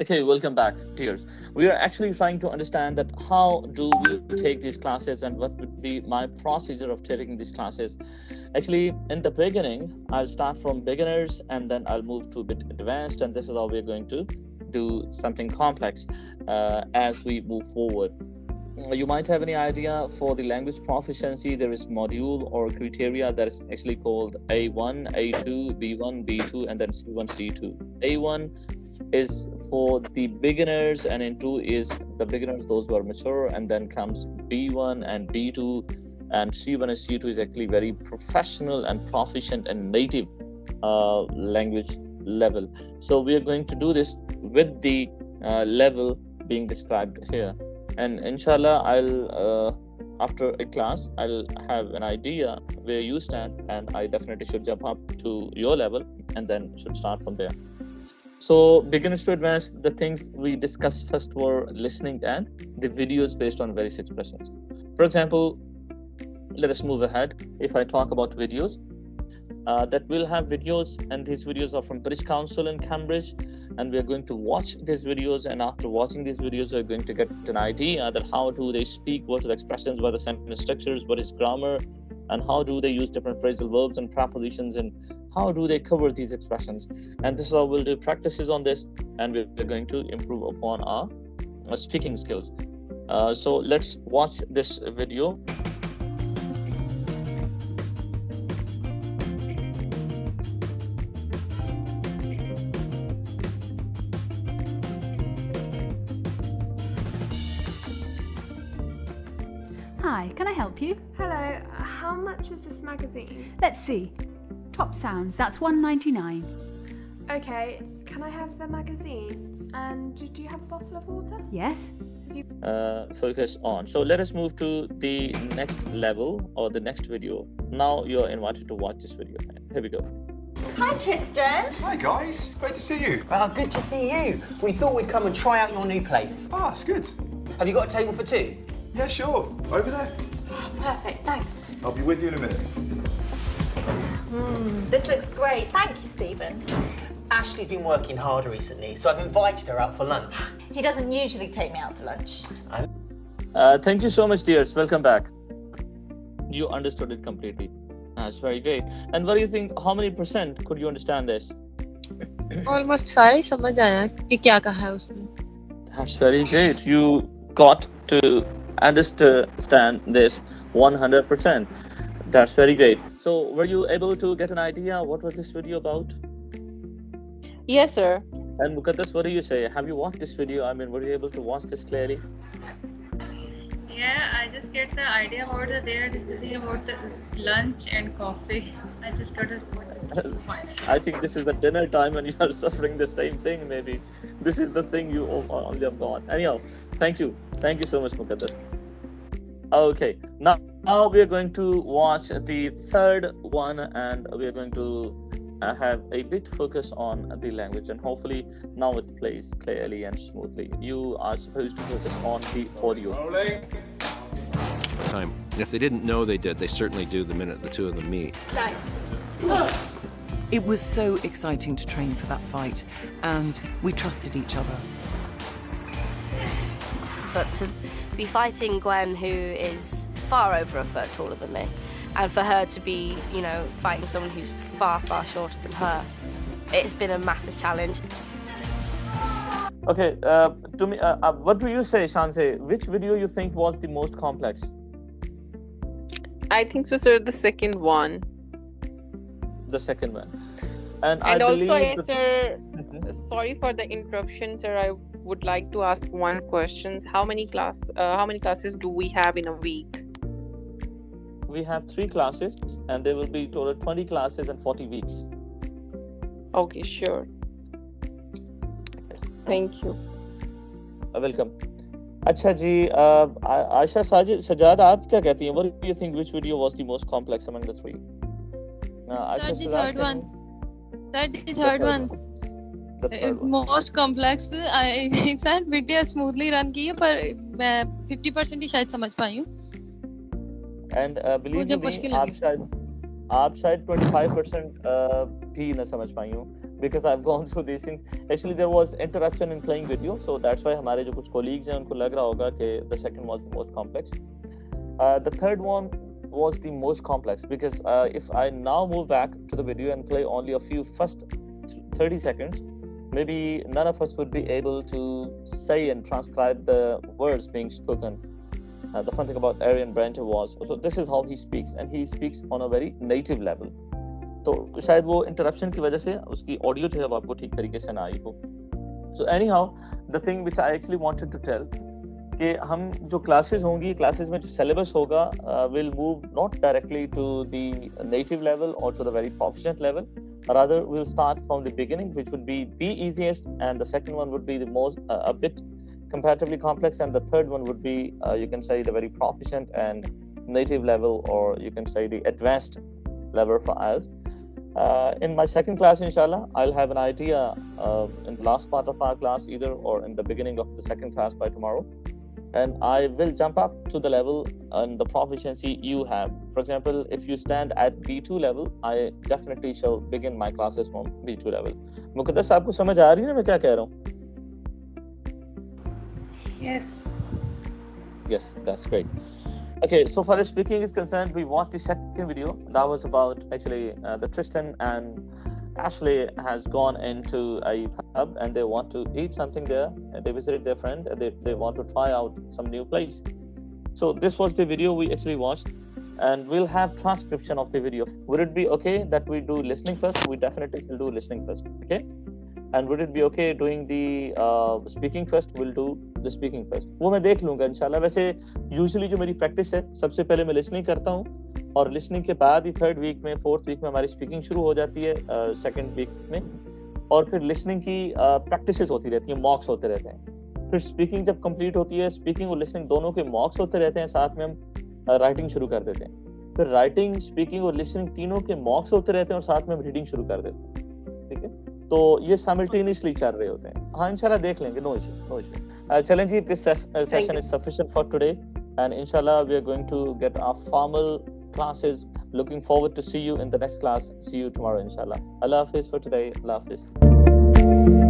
Okay, welcome back, dears. We are actually trying to understand that how do we take these classes and what would be my procedure of taking these classes. Actually, in the beginning, I'll start from beginners and then I'll move to a bit advanced, and this is how we're going to do something complex as we move forward. You might have any idea for the language proficiency, there is module or criteria that is actually called A1, A2, B1, B2, and then C1, C2. A1 is for the beginners, and in 2 is the beginners, those who are mature, and then comes B1 and B2, and C1 and C2 is actually very professional and proficient and native language level. So we are going to do this with the level being described here, and inshallah I'll after a class I'll have an idea where you stand, and I definitely should jump up to your level and then should start from there. So beginners to advanced, the things we discussed first were listening and the videos based on various expressions. For example, let us move ahead. If I talk about videos, that we'll have videos, and these videos are from British Council in Cambridge, and we are going to watch these videos, and after watching these videos we're going to get an idea that how do they speak, what are the expressions, what are the sentence structures, what is grammar, and how do they use different phrasal verbs and prepositions, and how do they cover these expressions. And this is how we'll do practices on this, and we're going to improve upon our speaking skills. So let's watch this video. Hi, can I help you? Hello, how much is this magazine? Let's see. Top Sounds, that's $1.99. Okay, can I have the magazine? And do you have a bottle of water? Yes. Focus on. So let us move to the next level or the next video. Now you're invited to watch this video. Here we go. Hi Tristan. Hi guys, great to see you. Well, good to see you. We thought we'd come and try out your new place. Ah, it's good. Have you got a table for two? Yeah, sure. Over there. Perfect, thanks. I'll be with you in a minute. This looks great. Thank you, Stephen. Ashley's been working hard recently, so I've invited her out for lunch. He doesn't usually take me out for lunch. Thank you so much, dears. Welcome back. You understood it completely. That's very great. And what do you think? How many percent could you understand this? Almost सारे समझ आया कि क्या कहा है उसने. That's very great. You got to understand this 100%. That's very great. So were you able to get an idea what was this video about? Yes, sir. And Mukaddas, what do you say? Have you watched this video? I mean, were you able to watch this clearly? Yeah, I just get the idea about that they are discussing about the lunch and coffee. I just got a points. I think this is the dinner time and you are suffering the same thing maybe. This is the thing you only have got. Anyhow, thank you. Thank you so much, Mukaddas. Okay, now we are going to watch the third one, and we are going to have a bit focus on the language, and hopefully now it plays clearly and smoothly. You are supposed to focus on the audio. Time. If they didn't know they did, they certainly do the minute the two of them meet. Nice. It was so exciting to train for that fight, and we trusted each other. But to be fighting Gwen, who is far over a foot taller than me, and for her to be, fighting someone who's far, far shorter than her, it's been a massive challenge. Okay, to me, what do you say, Shanse? Which video you think was the most complex? I think so, sir. The second one. The second one. And And I also, believe sir, sorry for the interruption, sir. I would like to ask one question. How many classes do we have in a week? we have 3 classes, and there will be total 20 classes and 40 weeks. Okay, sure. Thank you. Welcome. अच्छा जी, आशा सजाद, आप क्या कहती हैं? What do you think? Which video was the most complex among the 3? Sir, the third one. Sir, the third one. The third one. Most complex. Sir, video smoothly run की है, पर मैं 50% ही शायद समझ पाई हूँ. And believe me, आप शायद 25% भी ना समझ पाई हूँ. because I've gone through these things. Actually, there was interruption in playing video, so that's why हमारे जो कुछ colleagues हैं उनको लग रहा होगा कि the second was the most complex. The third one was the most complex because if I now move back to the video and play only a few first 30 seconds, maybe none of us would be able to say and transcribe the words being spoken. The fun thing about Arian Branter was, so this is how he speaks, and he speaks on a very native level. तो शायद वो interruption की वजह से उसकी audio जो है वो आपको ठीक तरीके से ना आई हो. So anyhow, the thing which I actually wanted to tell कि हम जो क्लासेस होंगी, क्लासेस में जो सिलेबस होगा will move not directly to the native level or to the very proficient level. Rather, we'll start from the beginning, which would be the easiest, and the second one would be the most a bit comparatively complex, and the third one would be you can say the very proficient and native level, or you can say the advanced level for IELTS. In my second class, inshallah, I'll have an idea in the last part of our class either or in the beginning of the second class by tomorrow, and I will jump up to the level and the proficiency you have. For example, if you stand at B2 level, I definitely shall begin my classes from B2 level. मुकद्दस आपको समझ आ रही है ना मैं क्या कह रहा हूँ? Yes. Yes, that's great. Okay, so far as speaking is concerned, we watched the second video. That was about actually the Tristan and Ashley has gone into a pub and they want to eat something there. And they visited their friend and they want to try out some new place. So this was the video we actually watched, and we'll have transcription of the video. Would it be okay that we do listening first? We definitely will do listening first, okay? And would it be okay doing the speaking first? We'll do the speaking first. वो मैं देख लूँगा इंशाल्लाह. वैसे usually जो मेरी practice है, सबसे पहले मैं listening करता हूँ और listening के बाद ही third week में, fourth week में हमारी speaking शुरू हो जाती है second week में, और फिर listening की practices होती रहती हैं, mocks होते रहते हैं. फिर speaking जब complete होती है, speaking और listening दोनों के mocks होते रहते हैं, साथ में हम writing शुरू कर देते हैं. फिर writing, speaking और listening तीनों के mocks होते रहते हैं और साथ में हम reading शुरू कर देते हैं. ठीक है, तो ये simultaneously चल रहे होते हैं. हाँ इंशाल्लाह देख लेंगे, no issue. चलें जी, this session is sufficient for today, and inshallah we are going to get our formal classes. Looking forward to see you in the next class. See you tomorrow inshallah. Allah Hafiz for today. Allah Hafiz.